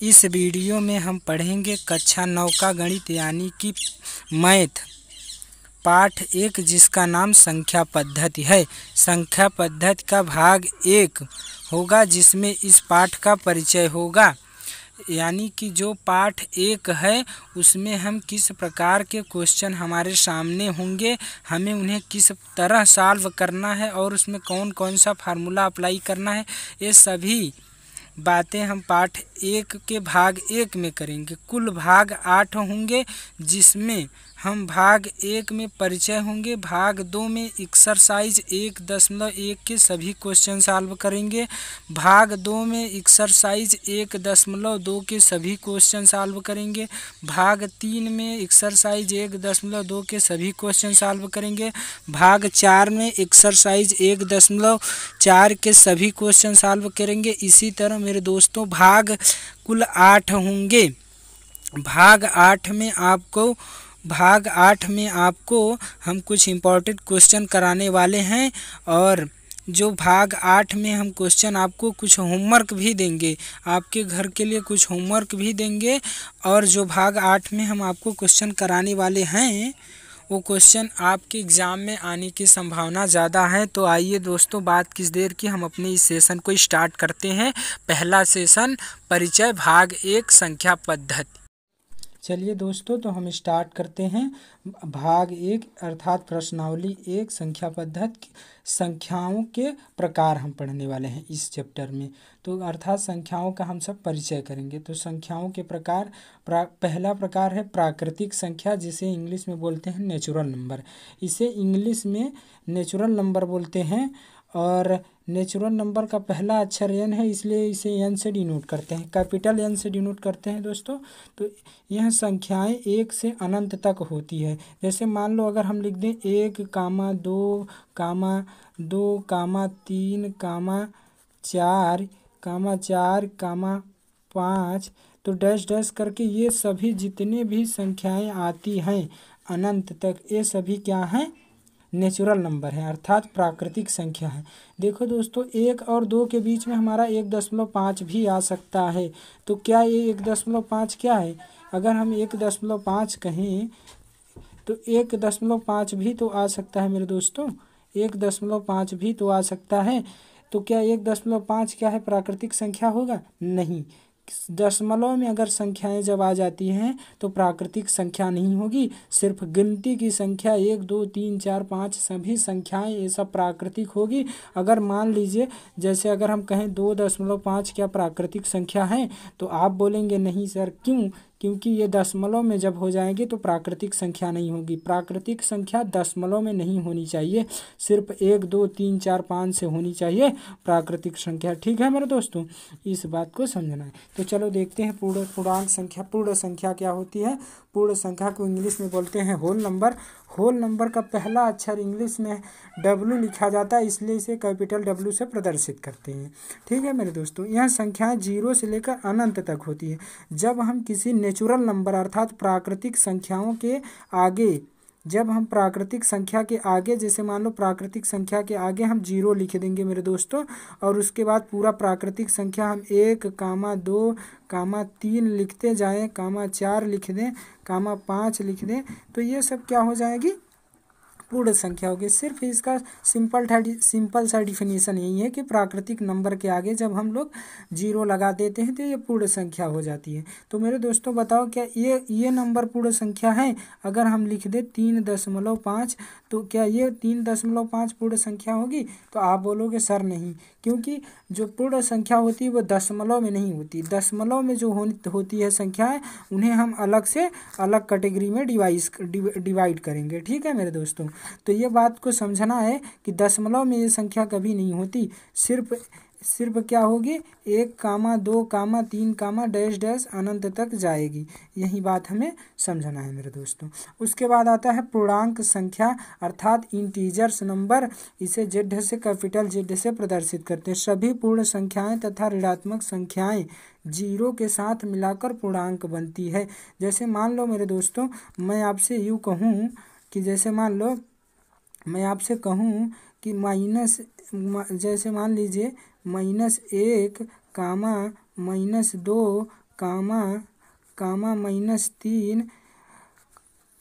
इस वीडियो में हम पढ़ेंगे कक्षा 9 का गणित यानी कि मैथ पाठ 1 जिसका नाम संख्या पद्धति है। संख्या पद्धति का भाग 1 होगा जिसमें इस पाठ का परिचय होगा। यानी कि जो पाठ 1 है उसमें हम किस प्रकार के क्वेश्चन हमारे सामने होंगे, हमें उन्हें किस तरह सॉल्व करना है और उसमें कौन कौन सा फार्मूला अप्लाई करना है, ये सभी बातें हम पाठ 1 के भाग 1 में करेंगे। कुल भाग 8 होंगे जिसमें हम भाग 1 में परिचय होंगे, भाग 2 में एक्सरसाइज 1.1 के सभी क्वेश्चन सॉल्व करेंगे, भाग 2 में एक्सरसाइज 1.2 के सभी क्वेश्चन सॉल्व करेंगे, भाग 3 में एक्सरसाइज 1.2 के सभी क्वेश्चन सॉल्व करेंगे, भाग 4 में एक्सरसाइज 1.4 के सभी क्वेश्चन सॉल्व करेंगे। इसी तरह मेरे दोस्तों भाग कुल 8 होंगे। भाग 8 में आपको हम कुछ इम्पोर्टेंट क्वेश्चन कराने वाले हैं और जो भाग 8 में हम क्वेश्चन आपको कुछ होमवर्क भी देंगे, आपके घर के लिए कुछ होमवर्क भी देंगे। और जो भाग 8 में हम आपको क्वेश्चन कराने वाले हैं वो क्वेश्चन आपके एग्ज़ाम में आने की संभावना ज़्यादा है। तो आइए दोस्तों, बात किस देर की, हम अपने इस सेशन को स्टार्ट करते हैं। पहला सेशन परिचय भाग 1 संख्या पद्धति। चलिए दोस्तों, तो हम स्टार्ट करते हैं। भाग 1 अर्थात प्रश्नावली 1 संख्या पद्धति, संख्याओं के प्रकार हम पढ़ने वाले हैं इस चैप्टर में। तो अर्थात संख्याओं का हम सब परिचय करेंगे। तो संख्याओं के प्रकार, पहला प्रकार है प्राकृतिक संख्या, जिसे इंग्लिश में बोलते हैं नेचुरल नंबर। इसे इंग्लिश में नेचुरल नंबर बोलते हैं और नेचुरल नंबर का पहला अक्षर एन है, इसलिए इसे एन से डिनोट करते हैं, कैपिटल एन से डिनोट करते हैं दोस्तों। तो यह संख्याएं 1 से अनंत तक होती है। जैसे मान लो अगर हम लिख दें 1, 2, 2, 3, 4, 4, 5, तो डैश डैश करके ये सभी जितने भी संख्याएं आती हैं अनंत तक, ये सभी क्या हैं, नेचुरल नंबर है अर्थात प्राकृतिक संख्या है। देखो दोस्तों, 1 और 2 के बीच में हमारा 1.5 भी आ सकता है। तो क्या ये 1.5 क्या है? अगर हम 1.5 कहें तो 1.5 भी तो आ सकता है मेरे दोस्तों, 1.5 भी तो आ सकता है। तो क्या 1.5 क्या है, प्राकृतिक संख्या होगा? नहीं। दशमलव में अगर संख्याएं जब आ जाती हैं तो प्राकृतिक संख्या नहीं होगी। सिर्फ गिनती की संख्या 1, 2, 3, 4, 5 सभी संख्याएं ये सब प्राकृतिक होगी। अगर मान लीजिए जैसे अगर हम कहें 2.5 क्या प्राकृतिक संख्या है, तो आप बोलेंगे नहीं सर, क्यों? क्योंकि ये दशमलव में जब हो जाएंगे तो प्राकृतिक संख्या नहीं होगी। प्राकृतिक संख्या दशमलव में नहीं होनी चाहिए, सिर्फ 1, 2, 3, 4, 5 से होनी चाहिए प्राकृतिक संख्या। ठीक है मेरे दोस्तों, इस बात को समझना है। तो चलो देखते हैं पूर्णांक संख्या। पूर्ण संख्या क्या होती है? पूर्ण संख्या को इंग्लिश में बोलते हैं होल नंबर। होल नंबर का पहला अक्षर इंग्लिश में W लिखा जाता है, इसलिए इसे कैपिटल W से प्रदर्शित करते हैं। ठीक है मेरे दोस्तों, यह संख्याएं 0 से लेकर अनंत तक होती है। जब हम किसी नेचुरल नंबर अर्थात प्राकृतिक संख्याओं के आगे, जब हम प्राकृतिक संख्या के आगे, जैसे मान लो प्राकृतिक संख्या के आगे हम 0 लिख देंगे मेरे दोस्तों, और उसके बाद पूरा प्राकृतिक संख्या हम 1, 2, 3 लिखते जाएं, 4 लिख दें, 5 लिख दें, तो ये सब क्या हो जाएगी, पूर्ण संख्या होगी। सिर्फ इसका सिंपल सा डिफिनीशन यही है कि प्राकृतिक नंबर के आगे जब हम लोग 0 लगा देते हैं तो ये पूर्ण संख्या हो जाती है। तो मेरे दोस्तों बताओ, क्या ये नंबर पूर्ण संख्या है? अगर हम लिख दे 3.5, तो क्या ये 3.5 पूर्ण संख्या होगी? तो आप बोलोगे सर नहीं, क्योंकि जो पूर्ण संख्या होती है वो दशमलव में नहीं होती। दशमलव में जो होती है संख्याएं, उन्हें हम अलग से अलग कैटेगरी में डिवाइड करेंगे। ठीक है मेरे दोस्तों, तो ये बात को समझना है कि दशमलव में ये संख्या कभी नहीं होती, सिर्फ क्या होगी, 1, 2, 3, डैश डैश अनंत तक जाएगी। यही बात हमें समझना है मेरे दोस्तों। उसके बाद आता है पूर्णांक संख्या अर्थात इंटीजर्स नंबर। इसे Z से कैपिटल Z से प्रदर्शित करते हैं। सभी पूर्ण संख्याएं तथा ऋणात्मक संख्याएं 0 के साथ मिलाकर पूर्णांक बनती है। जैसे मान लो मेरे दोस्तों, मैं आपसे यूँ कहूँ कि जैसे मान लो मैं आपसे कहूँ कि जैसे मान लीजिए -1, -2, कामा कामा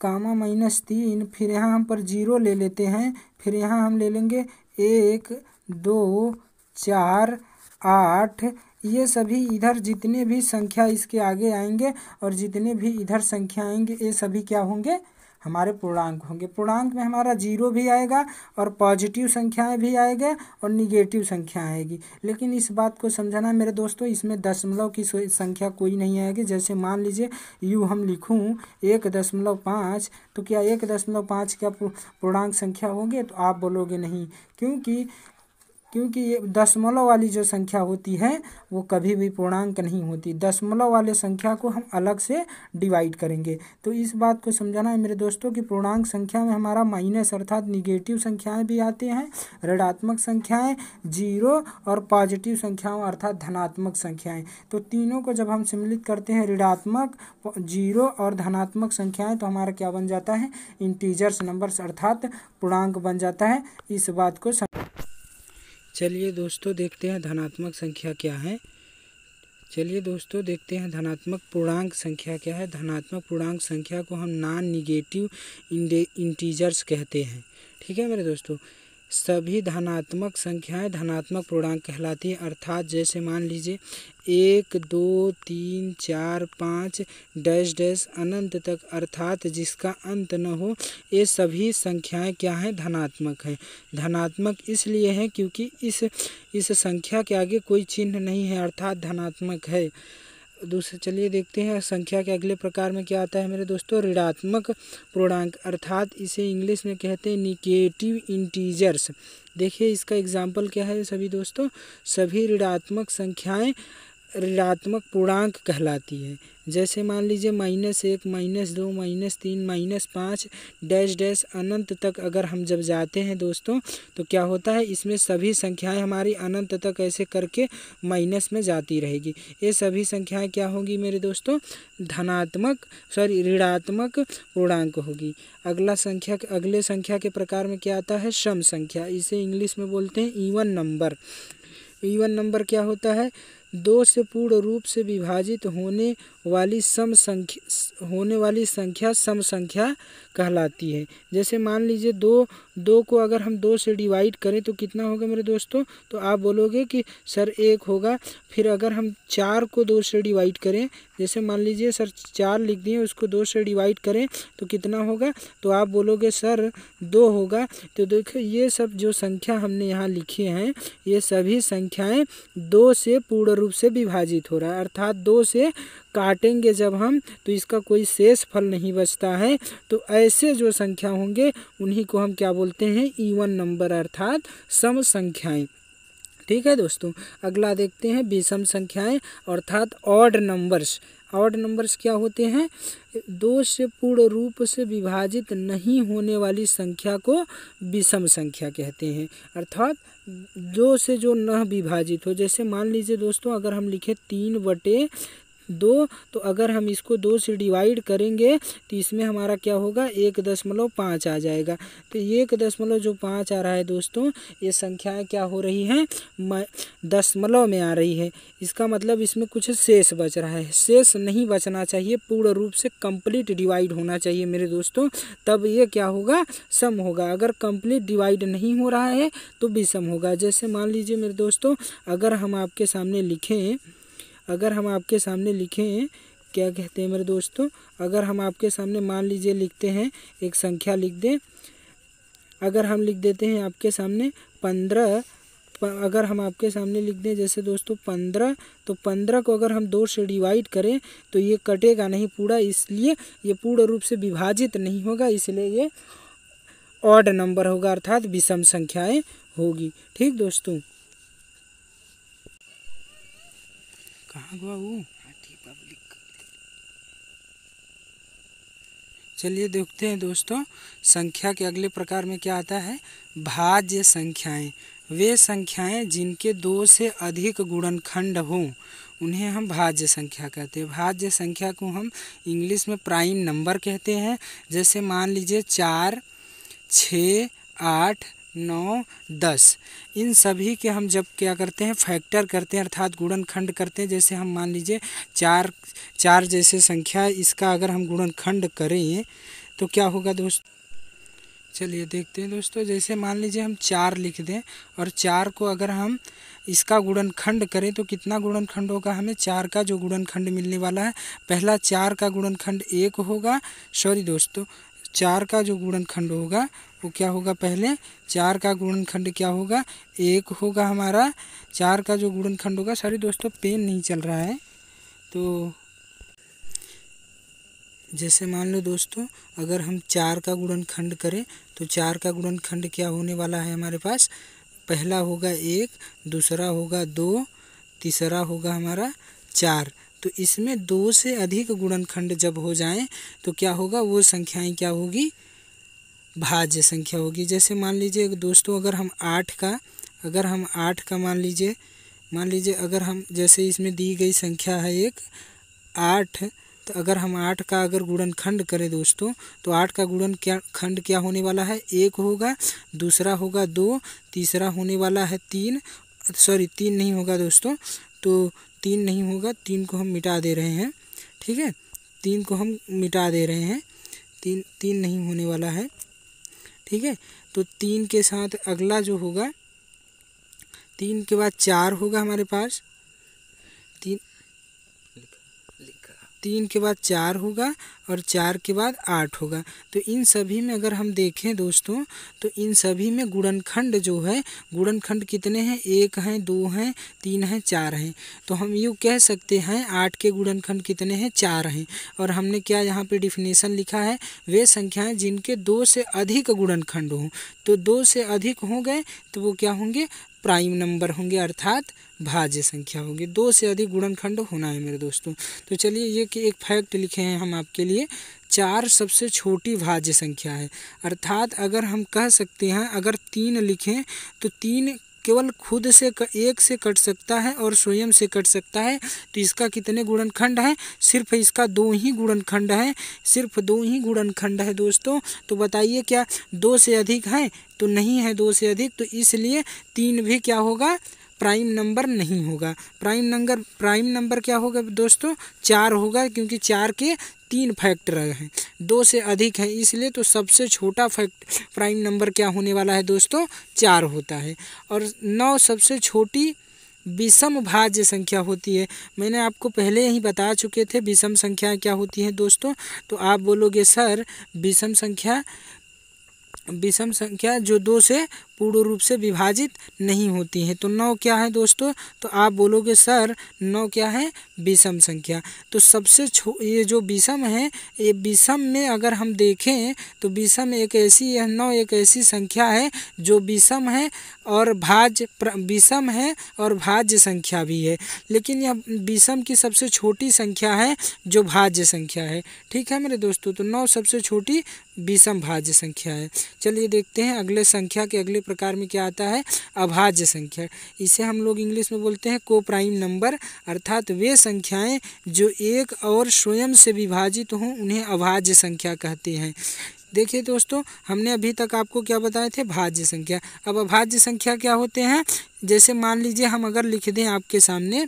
-3, फिर यहाँ हम पर 0 ले लेते हैं, फिर यहाँ हम ले लेंगे 1 2 4 8। ये सभी इधर जितने भी संख्या इसके आगे आएंगे और जितने भी इधर संख्या आएंगे ये सभी क्या होंगे, हमारे पूर्णांक होंगे। पूर्णांक में हमारा 0 भी आएगा और पॉजिटिव संख्याएं भी आएगा और निगेटिव संख्या आएगी। लेकिन इस बात को समझना मेरे दोस्तों, इसमें दशमलव की संख्या कोई नहीं आएगी। जैसे मान लीजिए यूँ हम लिखूँ 1.5, तो क्या 1.5 क्या पूर्णांक संख्या होंगे? तो आप बोलोगे नहीं, क्योंकि ये दशमलव वाली जो संख्या होती है वो कभी भी पूर्णांक नहीं होती। दशमलव वाले संख्या को हम अलग से डिवाइड करेंगे। तो इस बात को समझाना है मेरे दोस्तों कि पूर्णांक संख्या में हमारा माइनस अर्थात निगेटिव संख्याएं भी आती हैं, ऋणात्मक संख्याएं, 0 और पॉजिटिव संख्याओं अर्थात धनात्मक संख्याएं। तो तीनों को जब हम सम्मिलित करते हैं, ऋणात्मक, 0 और धनात्मक संख्याएं, तो हमारा क्या बन जाता है, इंटीजर्स नंबर्स अर्थात पूर्णांक बन जाता है। इस बात को चलिए दोस्तों देखते हैं धनात्मक संख्या क्या है। चलिए दोस्तों देखते हैं धनात्मक पूर्णांक संख्या क्या है। धनात्मक पूर्णांक संख्या को हम नॉन निगेटिव इंटीजर्स कहते हैं। ठीक है मेरे दोस्तों, सभी धनात्मक संख्याएं धनात्मक पूर्णांक कहलाती हैं। अर्थात जैसे मान लीजिए 1 2 3 4 5 डैश डैश अनंत तक, अर्थात जिसका अंत न हो, ये सभी संख्याएं क्या हैं, धनात्मक हैं। धनात्मक इसलिए हैं क्योंकि इस संख्या के आगे कोई चिन्ह नहीं है, अर्थात धनात्मक है। दूसरे चलिए देखते हैं संख्या के अगले प्रकार में क्या आता है मेरे दोस्तों, ऋणात्मक पूर्णांक, अर्थात इसे इंग्लिश में कहते हैं निगेटिव इंटीजर्स। देखिए इसका एग्जाम्पल क्या है सभी दोस्तों, सभी ऋणात्मक संख्याएं ऋणात्मक पूर्णांक कहलाती है। जैसे मान लीजिए -1 -2 -3 -5 डैश डैश अनंत तक अगर हम जब जाते हैं दोस्तों, तो क्या होता है, इसमें सभी संख्याएं हमारी अनंत तक ऐसे करके माइनस में जाती रहेगी। ये सभी संख्याएं क्या होंगी मेरे दोस्तों, ऋणात्मक पूर्णांक होगी। अगले संख्या के प्रकार में क्या आता है, सम संख्या। इसे इंग्लिश में बोलते हैं इवन नंबर। इवन नंबर क्या होता है, 2 से पूर्ण रूप से विभाजित होने वाली संख्या सम संख्या कहलाती है। जैसे मान लीजिए 2 को अगर हम 2 से डिवाइड करें तो कितना होगा मेरे दोस्तों, तो आप बोलोगे कि सर 1 होगा। फिर अगर हम 4 को 2 से डिवाइड करें, जैसे मान लीजिए सर 4 लिख दिए, उसको 2 से डिवाइड करें तो कितना होगा, तो आप बोलोगे सर 2 होगा। तो देखो ये सब जो संख्या हमने यहाँ लिखी हैं, ये सभी संख्याएं 2 से पूर्ण रूप से विभाजित हो रहा है, अर्थात 2 से काटेंगे जब हम तो इसका कोई शेष फल नहीं बचता है। तो ऐसे जो संख्या होंगे उन्हीं को हम क्या बोलते हैं, इवन नंबर अर्थात सम संख्याएं। ठीक है दोस्तों, अगला देखते हैं विषम संख्याएं अर्थात ऑड नंबर्स। ऑड नंबर्स क्या होते हैं, 2 से पूर्ण रूप से विभाजित नहीं होने वाली संख्या को विषम संख्या कहते हैं, अर्थात 2 से जो न विभाजित हो। जैसे मान लीजिए दोस्तों अगर हम लिखे 3/2, तो अगर हम इसको 2 से डिवाइड करेंगे तो इसमें हमारा क्या होगा, 1.5 आ जाएगा। तो 1.5 आ रहा है दोस्तों, ये संख्याएं क्या हो रही हैं, दशमलव में आ रही है। इसका मतलब इसमें कुछ शेष बच रहा है। शेष नहीं बचना चाहिए, पूर्ण रूप से कंप्लीट डिवाइड होना चाहिए मेरे दोस्तों, तब ये क्या होगा, सम होगा। अगर कंप्लीट डिवाइड नहीं हो रहा है तो विषम होगा। जैसे मान लीजिए मेरे दोस्तों अगर हम आपके सामने लिखें क्या कहते हैं मेरे दोस्तों, अगर हम आपके सामने मान लीजिए लिखते हैं, एक संख्या लिख दें, अगर हम लिख देते हैं आपके सामने 15, अगर हम आपके सामने लिख दें जैसे दोस्तों 15, तो 15 को अगर हम 2 से डिवाइड करें तो ये कटेगा नहीं पूरा, इसलिए ये पूर्ण रूप से विभाजित नहीं होगा, इसलिए ये ऑड नंबर होगा अर्थात विषम संख्याएं होगी। ठीक दोस्तों, कहाँ गया वो, चलिए देखते हैं दोस्तों संख्या के अगले प्रकार में क्या आता है, भाज्य संख्याएं। वे संख्याएं जिनके 2 से अधिक गुणनखंड हों उन्हें हम भाज्य संख्या कहते हैं। भाज्य संख्या को हम इंग्लिश में प्राइम नंबर कहते हैं। जैसे मान लीजिए 4 6 8 9, 10। इन सभी के हम जब क्या करते हैं, फैक्टर करते हैं अर्थात गुणनखंड करते हैं। जैसे हम मान लीजिए चार जैसे संख्या, इसका अगर हम गुणनखंड करें तो क्या होगा दोस्तों, चलिए देखते हैं दोस्तों। जैसे मान लीजिए हम 4 लिख दें और 4 को अगर हम इसका गुणनखंड करें तो कितना गुणनखंड होगा, हमें 4 का जो गुणनखंड मिलने वाला है, पहला 4 का गुणनखंड 1 होगा। सॉरी दोस्तों, 4 का जो गुणनखंड होगा वो क्या होगा, पहले 4 का गुणनखंड क्या होगा, 1 होगा हमारा। 4 का जो गुणनखंड होगा, सॉरी दोस्तों पेन नहीं चल रहा है, तो जैसे मान लो दोस्तों अगर हम 4 का गुणनखंड करें तो 4 का गुणनखंड क्या होने वाला है हमारे पास, पहला होगा 1, दूसरा होगा 2, तीसरा होगा हमारा 4। तो इसमें 2 से अधिक गुणनखंड जब हो जाएं तो क्या होगा, वो संख्याएं क्या होगी, भाज्य संख्या होगी। जैसे मान लीजिए दोस्तों अगर हम 8 का मान लीजिए अगर हम, जैसे इसमें दी गई संख्या है एक 8, तो अगर हम 8 का अगर गुणनखंड करें दोस्तों तो 8 का गुणनखंड क्या होने वाला है, 1 होगा, दूसरा होगा 2, तीसरा होने वाला है 3, सॉरी 3 नहीं होगा दोस्तों, तो 3 नहीं होगा, 3 को हम मिटा दे रहे हैं, ठीक है, 3 को हम मिटा दे रहे हैं, 3 नहीं होने वाला है, ठीक है। तो 3 के साथ अगला जो होगा, 3 के बाद 4 होगा हमारे पास, 3 के बाद 4 होगा और 4 के बाद 8 होगा। तो इन सभी में अगर हम देखें दोस्तों तो इन सभी में गुणनखंड जो है, गुणनखंड कितने हैं, 1 हैं, 2 हैं, 3 हैं, 4 हैं। तो हम यूँ कह सकते हैं 8 के गुणनखंड कितने हैं, 4 हैं। और हमने क्या यहाँ पे डिफिनेशन लिखा है, वे संख्याएं जिनके 2 से अधिक गुणनखंड हों। तो 2 से अधिक हो गए तो वो क्या होंगे, प्राइम नंबर होंगे अर्थात भाज्य संख्या होगी। 2 से अधिक गुणनखंड होना है मेरे दोस्तों। तो चलिए ये कि एक फैक्ट लिखे हैं हम आपके लिए, 4 सबसे छोटी भाज्य संख्या है। अर्थात अगर हम कह सकते हैं अगर 3 लिखें तो 3 केवल खुद से 1 से कट सकता है और स्वयं से कट सकता है। तो इसका कितने गुणनखंड है, सिर्फ इसका 2 ही गुणनखंड है, सिर्फ 2 ही गुणनखंड है दोस्तों। तो बताइए क्या 2 से अधिक है, तो नहीं है 2 से अधिक, तो इसलिए 3 भी क्या होगा, प्राइम नंबर नहीं होगा। प्राइम नंबर क्या होगा दोस्तों, 4 होगा, क्योंकि 4 के 3 फैक्टर हैं, 2 से अधिक है इसलिए। तो सबसे छोटा प्राइम नंबर क्या होने वाला है दोस्तों, 4 होता है। और 9 सबसे छोटी विषम भाज्य संख्या होती है। मैंने आपको पहले ही बता चुके थे विषम संख्या क्या होती है दोस्तों। तो आप बोलोगे सर विषम संख्या जो 2 से पूर्ण रूप से विभाजित नहीं होती है। तो 9 क्या है दोस्तों, तो आप बोलोगे सर 9 क्या है, विषम संख्या। तो सबसे ये जो विषम है, ये विषम में अगर हम देखें तो विषम एक ऐसी, यह 9 एक ऐसी संख्या है जो विषम है और भाज्य संख्या भी है। लेकिन यह विषम की सबसे छोटी संख्या है जो भाज्य संख्या है, ठीक है मेरे दोस्तों। तो 9 सबसे छोटी विषम भाज्य संख्या है। चलिए देखते हैं अगले संख्या के अगले प्रकार में क्या आता है, अभाज्य संख्या। इसे हम लोग इंग्लिश में बोलते हैं को प्राइम नंबर, अर्थात वे संख्याएं जो एक और स्वयं से विभाजित हों उन्हें अभाज्य संख्या कहते हैं। देखिए दोस्तों हमने अभी तक आपको क्या बताए थे, भाज्य संख्या। अब अभाज्य संख्या क्या होते हैं, जैसे मान लीजिए हम अगर लिख दें आपके सामने,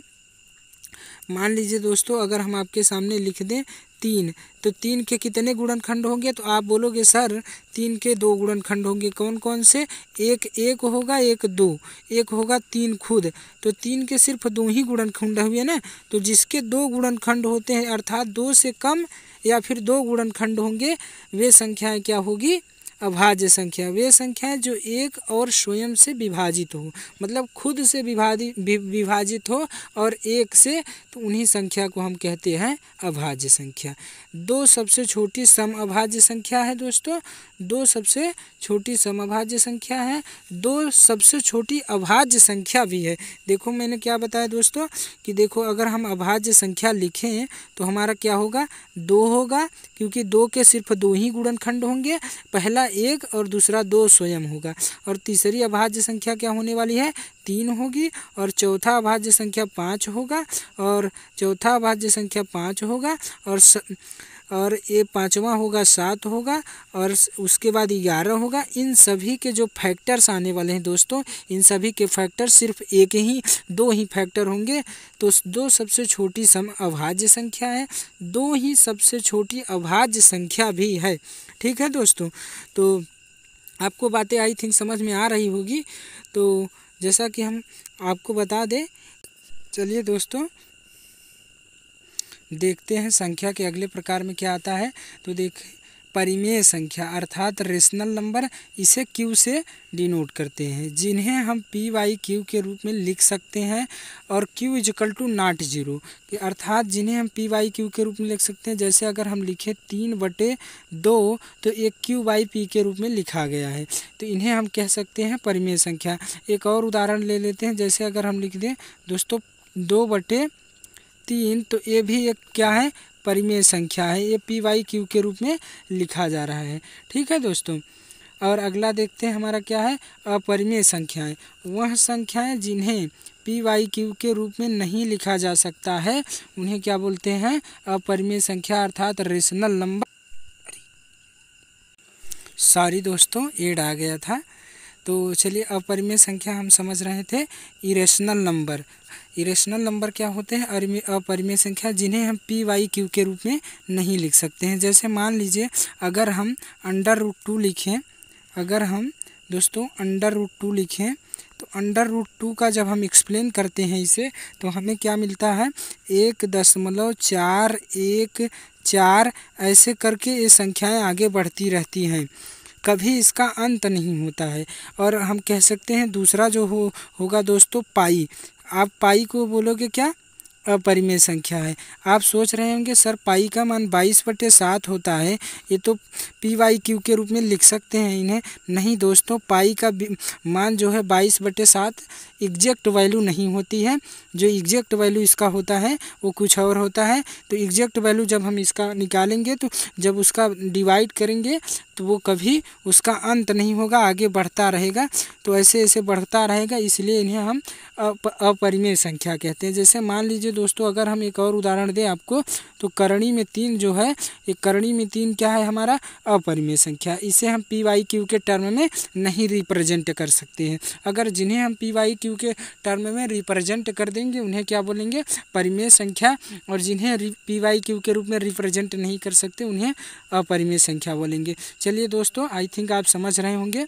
मान लीजिए दोस्तों अगर हम आपके सामने लिख दें 3, तो 3 के कितने गुणनखंड होंगे, तो आप बोलोगे सर 3 के 2 गुणनखंड होंगे। कौन कौन से, एक होगा, एक 2, एक होगा 3 खुद। तो 3 के सिर्फ 2 ही गुणनखंड हुए ना। तो जिसके 2 गुणनखंड होते हैं अर्थात 2 से कम या फिर 2 गुणनखंड होंगे, वे संख्याएं क्या होगी, अभाज्य संख्या। वे संख्याएं जो एक और स्वयं से विभाजित हो, मतलब खुद से विभाजित हो और एक से, तो उन्हीं संख्या को हम कहते हैं अभाज्य संख्या। 2 सबसे छोटी सम अभाज्य संख्या है दोस्तों, 2 सबसे छोटी सम अभाज्य संख्या है, 2 सबसे छोटी अभाज्य संख्या भी है। देखो मैंने क्या बताया दोस्तों कि देखो अगर हम अभाज्य संख्या लिखें तो हमारा क्या होगा, 2 होगा, क्योंकि 2 के सिर्फ 2 ही गुणनखंड होंगे, पहला 1 और दूसरा 2 स्वयं होगा। और तीसरी अभाज्य संख्या क्या होने वाली है, 3 होगी। और चौथा अभाज्य संख्या 5 होगा, और और ये पाँचवा होगा 7 होगा और उसके बाद 11 होगा। इन सभी के जो फैक्टर्स आने वाले हैं दोस्तों, इन सभी के फैक्टर सिर्फ दो ही फैक्टर होंगे। तो दो सबसे छोटी अभाज्य संख्या है, दो ही सबसे छोटी अभाज्य संख्या भी है। ठीक है दोस्तों, तो आपको बातें आई थिंक समझ में आ रही होगी। तो जैसा कि हम आपको बता दें, चलिए दोस्तों देखते हैं संख्या के अगले प्रकार में क्या आता है। तो परिमेय संख्या अर्थात रेशनल नंबर, इसे क्यू से डिनोट करते हैं, जिन्हें हम पी वाई क्यू के रूप में लिख सकते हैं। और Q equal to not zero, अर्थात जिन्हें हम पी वाई क्यू के रूप में लिख सकते हैं। जैसे अगर हम लिखें 3/2 तो एक क्यू बाई पी के रूप में लिखा गया है, तो इन्हें हम कह सकते हैं परिमेय संख्या। एक और उदाहरण ले लेते हैं, जैसे अगर हम लिख दें दोस्तों 2/3, तो ये भी एक क्या है, परिमेय संख्या है। ये पी वाई क्यू के रूप में लिखा जा रहा है। ठीक है दोस्तों, और अगला देखते हैं हमारा क्या है, अपरिमेय संख्याएं। वह संख्याएं जिन्हें पी वाई क्यू के रूप में नहीं लिखा जा सकता है, उन्हें क्या बोलते हैं, अपरिमेय संख्या अर्थात रेशनल नंबर। सॉरी दोस्तों, एड आ गया था। तो चलिए, अपरिमेय संख्या हम समझ रहे थे। इरेशनल नंबर, इरेशनल नंबर क्या होते हैं, अपरिमेय संख्या जिन्हें हम पी वाई क्यू के रूप में नहीं लिख सकते हैं। जैसे मान लीजिए अगर हम √2 लिखें, अगर हम दोस्तों √2 लिखें, तो √2 का जब हम एक्सप्लेन करते हैं इसे, तो हमें क्या मिलता है, 1.414 ऐसे करके ये संख्याएं आगे बढ़ती रहती हैं, कभी इसका अंत नहीं होता है। और हम कह सकते हैं दूसरा जो होगा दोस्तों पाई। आप पाई को बोलोगे क्या, अपरिमेय संख्या है। आप सोच रहे होंगे सर पाई का मान 22/7 होता है, ये तो पी वाई क्यू के रूप में लिख सकते हैं इन्हें। नहीं दोस्तों, पाई का मान जो है 22/7 एग्जैक्ट वैल्यू नहीं होती है। जो एग्जैक्ट वैल्यू इसका होता है वो कुछ और होता है। तो एग्जैक्ट वैल्यू जब हम इसका निकालेंगे, तो जब उसका डिवाइड करेंगे तो वो कभी उसका अंत नहीं होगा, आगे बढ़ता रहेगा। तो ऐसे ऐसे बढ़ता रहेगा, इसलिए इन्हें हम अपरिमेय संख्या कहते हैं। जैसे मान लीजिए दोस्तों, अगर हम एक और उदाहरण दें आपको, तो करणी में 3 जो है, एक करणी में 3 क्या है हमारा, अपरिमेय संख्या। इसे हम पी वाई क्यू के टर्म में नहीं रिप्रेजेंट कर सकते हैं। अगर जिन्हें हम पी वाई क्यू के टर्म में रिप्रेजेंट कर देंगे उन्हें क्या बोलेंगे, परिमेय संख्या। और जिन्हें पी वाई क्यू के रूप में रिप्रेजेंट नहीं कर सकते उन्हें अपरिमेय संख्या बोलेंगे। चलिए दोस्तों, आई थिंक आप समझ रहे होंगे।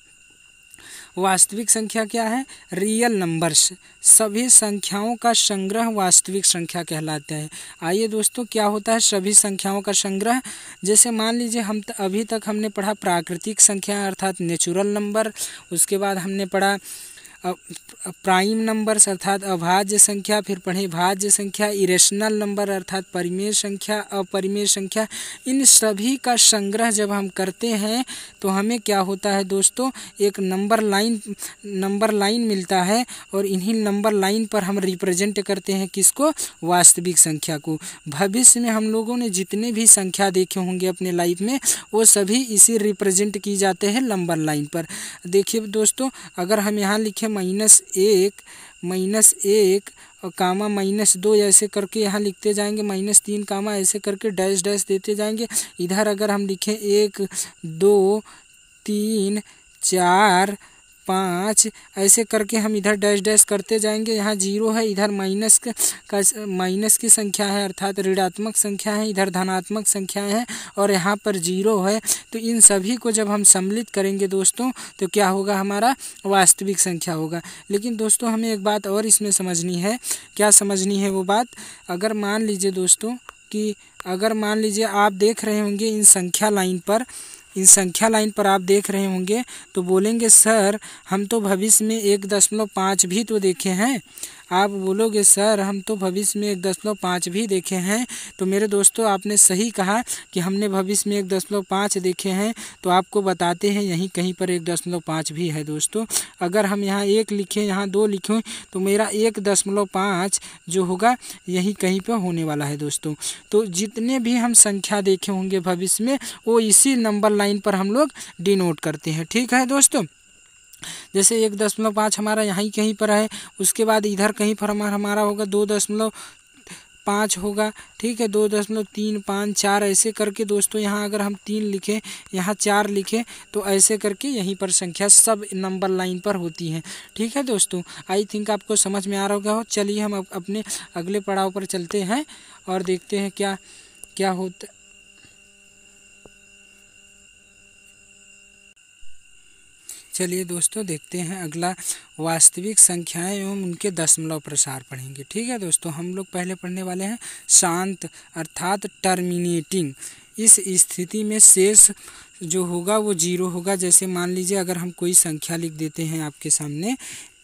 वास्तविक संख्या क्या है, रियल नंबर्स, सभी संख्याओं का संग्रह वास्तविक संख्या कहलाता है। आइए दोस्तों, क्या होता है सभी संख्याओं का संग्रह। जैसे मान लीजिए हम अभी तक हमने पढ़ा प्राकृतिक संख्या अर्थात नेचुरल नंबर, उसके बाद हमने पढ़ा प्राइम नंबर्स अर्थात अभाज्य संख्या, फिर पढ़े भाज्य संख्या, इरेशनल नंबर अर्थात परिमेय संख्या, अपरिमेय संख्या। इन सभी का संग्रह जब हम करते हैं तो हमें क्या होता है दोस्तों, एक नंबर लाइन मिलता है। और इन्हीं नंबर लाइन पर हम रिप्रेजेंट करते हैं किसको, वास्तविक संख्या को। भविष्य में हम लोगों ने जितने भी संख्या देखे होंगे अपने लाइफ में, वो सभी इसी रिप्रेजेंट की जाते हैं नंबर लाइन पर। देखिए दोस्तों, अगर हम यहाँ लिखें -1 और कामा -2 ऐसे करके यहाँ लिखते जाएंगे, -3 कामा ऐसे करके डैश डैश देते जाएंगे। इधर अगर हम लिखें 1 2 3 4 5 ऐसे करके हम इधर डैश डैश करते जाएंगे। यहाँ 0 है, इधर माइनस की संख्या है अर्थात ऋणात्मक संख्या है, इधर धनात्मक संख्या है, और यहाँ पर 0 है। तो इन सभी को जब हम सम्मिलित करेंगे दोस्तों, तो क्या होगा, हमारा वास्तविक संख्या होगा। लेकिन दोस्तों हमें एक बात और इसमें समझनी है। क्या समझनी है वो बात, अगर मान लीजिए दोस्तों कि अगर मान लीजिए आप देख रहे होंगे इन संख्या लाइन पर आप देख रहे होंगे, तो बोलेंगे सर हम तो भविष्य में 1.5 भी तो देखे हैं। आप बोलोगे सर हम तो भविष्य में 1.5 भी देखे हैं। तो मेरे दोस्तों, आपने सही कहा कि हमने भविष्य में 1.5 देखे हैं। तो आपको बताते हैं यहीं कहीं पर 1.5 भी है दोस्तों। अगर हम यहाँ 1 लिखें, यहाँ 2 लिखें, तो मेरा 1.5 जो होगा यहीं कहीं पर होने वाला है दोस्तों। तो जितने भी हम संख्या देखे होंगे भविष्य में, वो इसी नंबर लाइन पर हम लोग डिनोट करते हैं। ठीक है दोस्तों, जैसे 1.5 हमारा यहाँ कहीं पर है, उसके बाद इधर कहीं पर हमारा होगा 2.5 5 होगा, ठीक है। 2.354 ऐसे करके दोस्तों यहाँ अगर हम 3 लिखें, यहाँ 4 लिखें, तो ऐसे करके यहीं पर संख्या सब नंबर लाइन पर होती हैं, ठीक है दोस्तों। आई थिंक आपको समझ में आ रहा होगा। चलिए हम अपने अगले पड़ाव पर चलते हैं और देखते हैं क्या क्या होता। चलिए दोस्तों देखते हैं अगला, वास्तविक संख्याएं एवं उनके दशमलव प्रसार पढ़ेंगे, ठीक है दोस्तों। हम लोग पहले पढ़ने वाले हैं शांत अर्थात टर्मिनेटिंग। इस स्थिति में शेष जो होगा वो 0 होगा। जैसे मान लीजिए अगर हम कोई संख्या लिख देते हैं आपके सामने,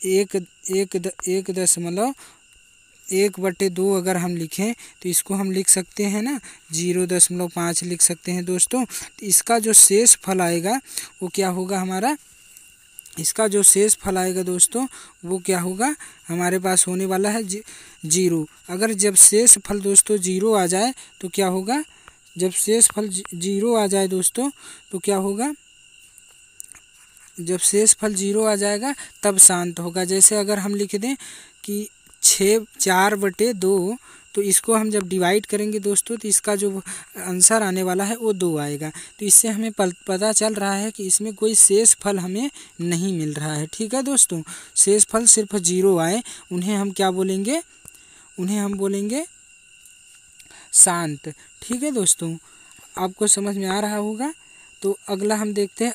1/2 अगर हम लिखें तो इसको हम लिख सकते हैं ना 0.5 लिख सकते हैं दोस्तों। तो इसका जो शेष फल आएगा वो क्या होगा हमारा, इसका जो शेष फल आएगा दोस्तों वो क्या होगा, हमारे पास होने वाला है 0। अगर जब शेष फल दोस्तों 0 आ जाए तो क्या होगा, जब शेष फल 0 आ जाए दोस्तों तो क्या होगा, जब शेष फल 0 आ जाएगा तब शांत होगा। जैसे अगर हम लिख दें कि 4/2, तो इसको हम जब डिवाइड करेंगे दोस्तों तो इसका जो आंसर आने वाला है वो 2 आएगा। तो इससे हमें पता चल रहा है कि इसमें कोई शेष फल हमें नहीं मिल रहा है, ठीक है दोस्तों। शेष फल सिर्फ 0 आए उन्हें हम क्या बोलेंगे, उन्हें हम बोलेंगे शांत, ठीक है दोस्तों। आपको समझ में आ रहा होगा। तो अगला हम देखते हैं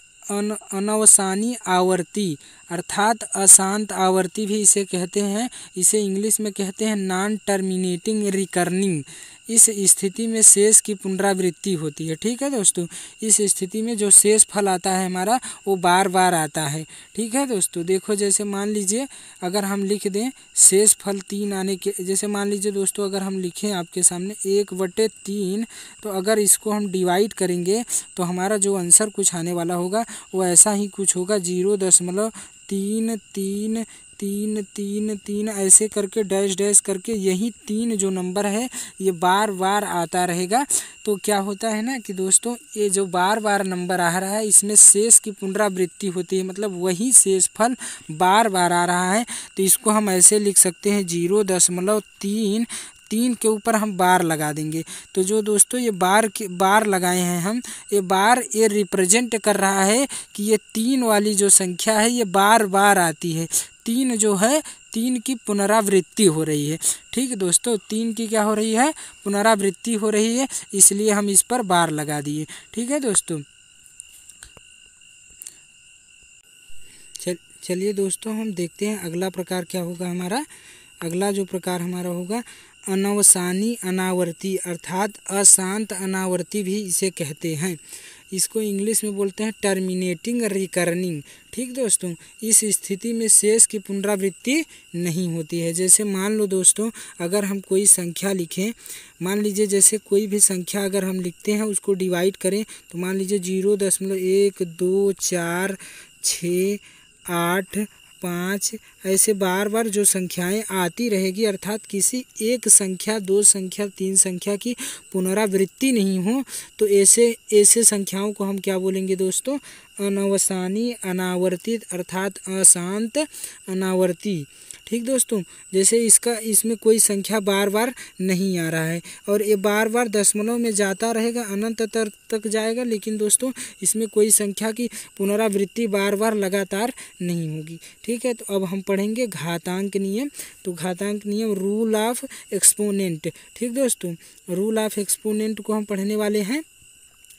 अनवसानी आवर्ती अर्थात अशांत आवर्ती भी इसे कहते हैं। इसे इंग्लिश में कहते हैं नॉन टर्मिनेटिंग रिकर्निंग। इस स्थिति में शेष की पुनरावृत्ति होती है, ठीक है दोस्तों। इस स्थिति में जो शेष फल आता है हमारा वो बार बार आता है, ठीक है दोस्तों। देखो जैसे मान लीजिए अगर हम लिख दें शेष फल 3 आने के, जैसे मान लीजिए दोस्तों अगर हम लिखें आपके सामने 1/3, तो अगर इसको हम डिवाइड करेंगे तो हमारा जो आंसर कुछ आने वाला होगा वो ऐसा ही कुछ होगा, 0.33333 ऐसे करके डैश डैश करके यही 3 जो नंबर है ये बार बार आता रहेगा। तो क्या होता है ना कि दोस्तों ये जो बार बार नंबर आ रहा है इसमें शेष की पुनरावृत्ति होती है, मतलब वही शेष फल बार बार आ रहा है। तो इसको हम ऐसे लिख सकते हैं 0.3, 3 के ऊपर हम बार लगा देंगे। तो जो दोस्तों ये बार लगाए हैं हम, ये बार ये रिप्रेजेंट कर रहा है कि ये 3 वाली जो संख्या है ये बार बार आती है। 3 जो है 3 की पुनरावृत्ति हो रही है, ठीक है दोस्तों। 3 की क्या हो रही है, पुनरावृत्ति हो रही है, इसलिए हम इस पर बार लगा दिए, ठीक है दोस्तों। चलिए दोस्तों हम देखते हैं अगला प्रकार क्या होगा हमारा। अगला जो प्रकार हमारा होगा अनवसानी अनावर्ती अर्थात अशांत अनावर्ती भी इसे कहते हैं। इसको इंग्लिश में बोलते हैं टर्मिनेटिंग रिकर्निंग, ठीक दोस्तों। इस स्थिति में शेष की पुनरावृत्ति नहीं होती है। जैसे मान लो दोस्तों अगर हम कोई संख्या लिखें, मान लीजिए जैसे कोई भी संख्या अगर हम लिखते हैं उसको डिवाइड करें तो मान लीजिए 0.1 2 4 6 8 5 ऐसे बार बार जो संख्याएं आती रहेगी, अर्थात किसी एक संख्या 2 संख्या 3 संख्या की पुनरावृत्ति नहीं हो, तो ऐसे संख्याओं को हम क्या बोलेंगे दोस्तों, अनवसानी अनावर्तित अर्थात अशांत अनावर्ती, ठीक दोस्तों। जैसे इसमें कोई संख्या बार बार नहीं आ रहा है और ये बार बार दशमलव में जाता रहेगा, अनंत तक जाएगा, लेकिन दोस्तों इसमें कोई संख्या की पुनरावृत्ति बार बार लगातार नहीं होगी, ठीक है। तो अब हम पढ़ेंगे घातांक नियम। तो घातांक नियम रूल ऑफ एक्सपोनेंट, ठीक दोस्तों। रूल ऑफ एक्सपोनेंट को हम पढ़ने वाले हैं,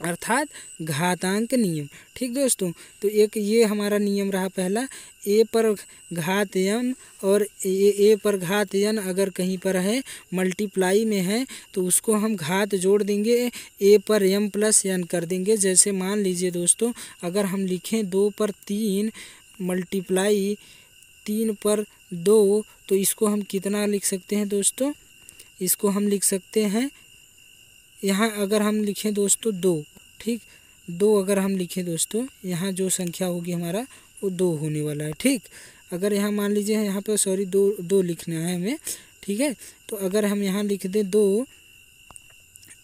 अर्थात घातांक नियम, ठीक दोस्तों। तो एक ये हमारा नियम रहा पहला, ए पर घात m और ए पर घात n अगर कहीं पर है मल्टीप्लाई में है तो उसको हम घात जोड़ देंगे, ए पर m प्लस n कर देंगे। जैसे मान लीजिए दोस्तों अगर हम लिखें 2 पर 3 मल्टीप्लाई 3 पर 2, तो इसको हम कितना लिख सकते हैं दोस्तों, इसको हम लिख सकते हैं यहाँ अगर हम लिखें दोस्तों 2, ठीक 2 अगर हम लिखें दोस्तों, यहाँ जो संख्या होगी हमारा वो 2 होने वाला है, ठीक। अगर यहाँ मान लीजिए यहाँ पर सॉरी 2 लिखना है हमें, ठीक है। तो अगर हम यहाँ लिख दें 2,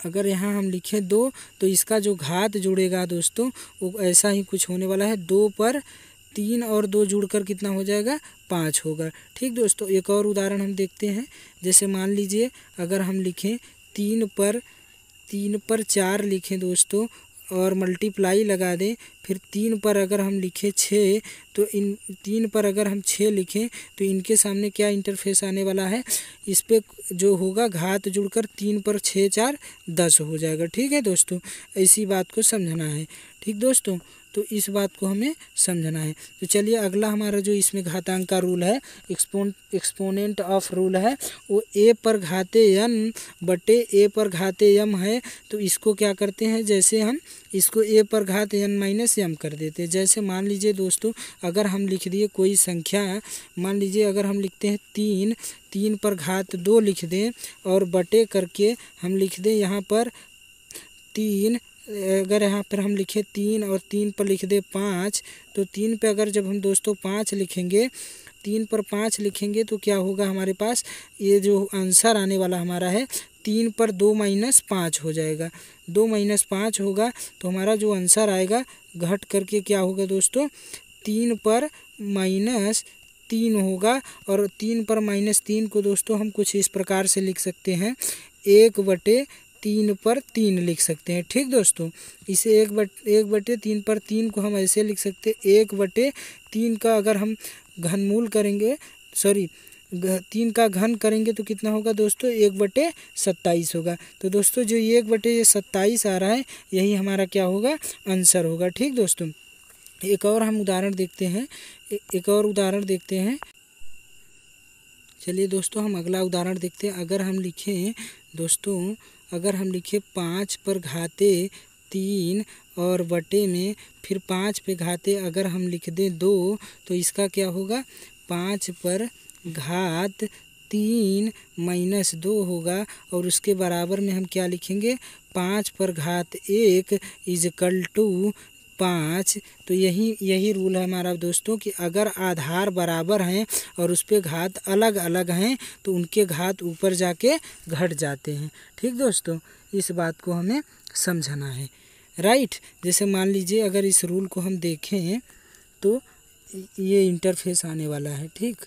अगर यहाँ हम लिखें 2 तो इसका जो घात जुड़ेगा दोस्तों वो ऐसा ही कुछ होने वाला है, 2 पर 3 और 2 जुड़कर कितना हो जाएगा 5 होगा। ठीक दोस्तों, एक और उदाहरण हम देखते हैं। जैसे मान लीजिए अगर हम लिखें 3 पर 4 लिखें दोस्तों और मल्टीप्लाई लगा दें, फिर 3 पर अगर हम लिखें 6 तो इन 3 पर अगर हम 6 लिखें तो इनके सामने क्या इंटरफेस आने वाला है, इस पे जो होगा घात जुड़कर 3 पर 6 4 10 हो जाएगा। ठीक है दोस्तों, इसी बात को समझना है। ठीक दोस्तों, तो इस बात को हमें समझना है। तो चलिए अगला हमारा जो इसमें घातांक का रूल है, एक्सपोनेंट ऑफ रूल है, वो a पर घाते n बटे a पर घाते m है। तो इसको क्या करते हैं, जैसे हम इसको a पर घात n माइनस m कर देते हैं। जैसे मान लीजिए दोस्तों अगर हम लिख दिए कोई संख्या, मान लीजिए अगर हम लिखते हैं 3 पर घात 2 लिख दें और बटे करके हम लिख दें यहाँ पर 3, अगर यहाँ पर हम लिखे 3 और 3 पर लिख दे 5, तो 3 पे अगर जब हम दोस्तों 5 लिखेंगे, 3 पर 5 लिखेंगे तो क्या होगा हमारे पास, ये जो आंसर आने वाला हमारा है 3 पर 2 माइनस 5 हो जाएगा। 2 माइनस 5 होगा तो हमारा जो आंसर आएगा घट करके क्या होगा दोस्तों 3 पर माइनस 3 होगा। और 3 पर माइनस 3 को दोस्तों हम कुछ इस प्रकार से लिख सकते हैं, 1/3 पर 3 लिख सकते हैं। ठीक दोस्तों, इसे 1/3 पर 3 को हम ऐसे लिख सकते हैं, 1/3 का अगर हम घनमूल करेंगे, 3 का घन करेंगे तो कितना होगा दोस्तों 1/27 होगा। तो दोस्तों जो 1/27 आ रहा है यही हमारा क्या होगा आंसर होगा। ठीक दोस्तों, एक और हम उदाहरण देखते हैं। चलिए दोस्तों हम अगला उदाहरण देखते हैं। अगर हम लिखें दोस्तों, अगर हम लिखें 5 पर घाते 3 और बटे में फिर 5 पे घाते अगर हम लिख दें 2, तो इसका क्या होगा 5 पर घात 3 माइनस 2 होगा। और उसके बराबर में हम क्या लिखेंगे, 5 पर घात 1 इजकल टू 5। तो यही रूल है हमारा दोस्तों कि अगर आधार बराबर हैं और उस पे घात अलग अलग हैं तो उनके घात ऊपर जाके घट जाते हैं। ठीक दोस्तों, इस बात को हमें समझना है। राइट, जैसे मान लीजिए अगर इस रूल को हम देखें तो ये इंटरफेस आने वाला है। ठीक,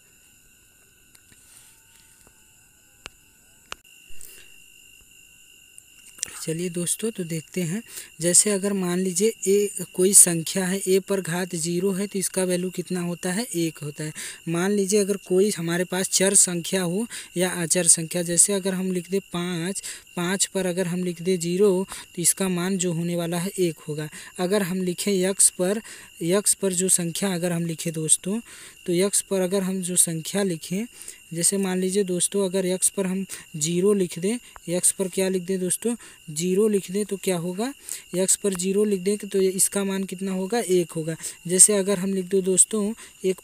चलिए दोस्तों तो देखते हैं। जैसे अगर मान लीजिए कोई संख्या है, a पर घात 0 है तो इसका वैल्यू कितना होता है 1 होता है। मान लीजिए अगर कोई हमारे पास चर संख्या हो या अचर संख्या, जैसे अगर हम लिख दे 5 पर अगर हम लिख दे 0 तो इसका मान जो होने वाला है 1 होगा। अगर हम लिखें x पर जो संख्या अगर हम लिखें दोस्तों, तो x पर अगर हम जो संख्या लिखें, जैसे मान लीजिए दोस्तों अगर x पर हम 0 लिख दें, x पर क्या लिख दें दोस्तों 0 लिख दें, तो क्या होगा x पर 0 लिख दें तो इसका मान कितना होगा 1 होगा। जैसे अगर हम लिख दो दोस्तों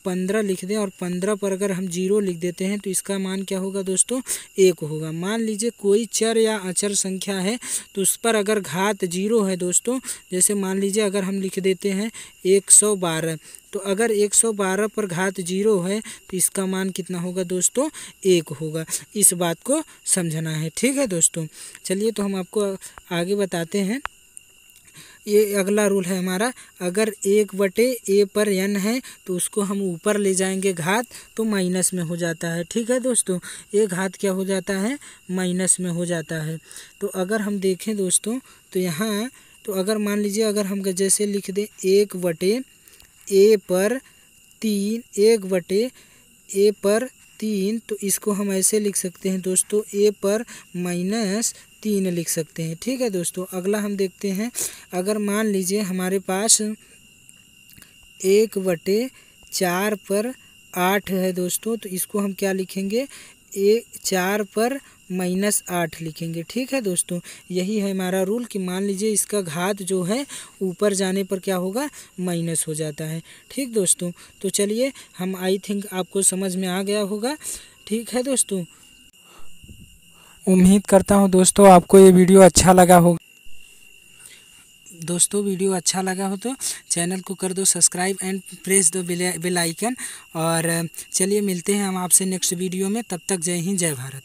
15 लिख दें और 15 पर अगर हम 0 लिख देते हैं तो इसका मान क्या होगा दोस्तों 1 होगा। मान लीजिए कोई चर या अचर संख्या है तो उस पर अगर घात 0 है दोस्तों, जैसे मान लीजिए अगर हम लिख देते हैं 112, तो अगर 112 पर घात 0 है तो इसका मान कितना होगा दोस्तों 1 होगा। इस बात को समझना है। ठीक है दोस्तों, चलिए तो हम आपको आगे बताते हैं। ये अगला रूल है हमारा, अगर 1/a पर n है तो उसको हम ऊपर ले जाएंगे घात तो माइनस में हो जाता है। ठीक है दोस्तों, ये घात क्या हो जाता है माइनस में हो जाता है। तो अगर हम देखें दोस्तों तो यहाँ तो अगर मान लीजिए अगर हम जैसे लिख दें 1/a पर 3 तो इसको हम ऐसे लिख सकते हैं दोस्तों a पर -3 लिख सकते हैं। ठीक है दोस्तों, अगला हम देखते हैं। अगर मान लीजिए हमारे पास 1/4 पर 8 है दोस्तों, तो इसको हम क्या लिखेंगे 4 पर -8 लिखेंगे। ठीक है दोस्तों, यही है हमारा रूल कि मान लीजिए इसका घात जो है ऊपर जाने पर क्या होगा माइनस हो जाता है। ठीक दोस्तों, तो चलिए हम आई थिंक आपको समझ में आ गया होगा। ठीक है दोस्तों, उम्मीद करता हूँ दोस्तों आपको ये वीडियो अच्छा लगा होगा। दोस्तों वीडियो अच्छा लगा हो तो चैनल को कर दो सब्सक्राइब एंड प्रेस दो बेल आइकन। और चलिए मिलते हैं हम आपसे नेक्स्ट वीडियो में, तब तक जय हिंद जय भारत।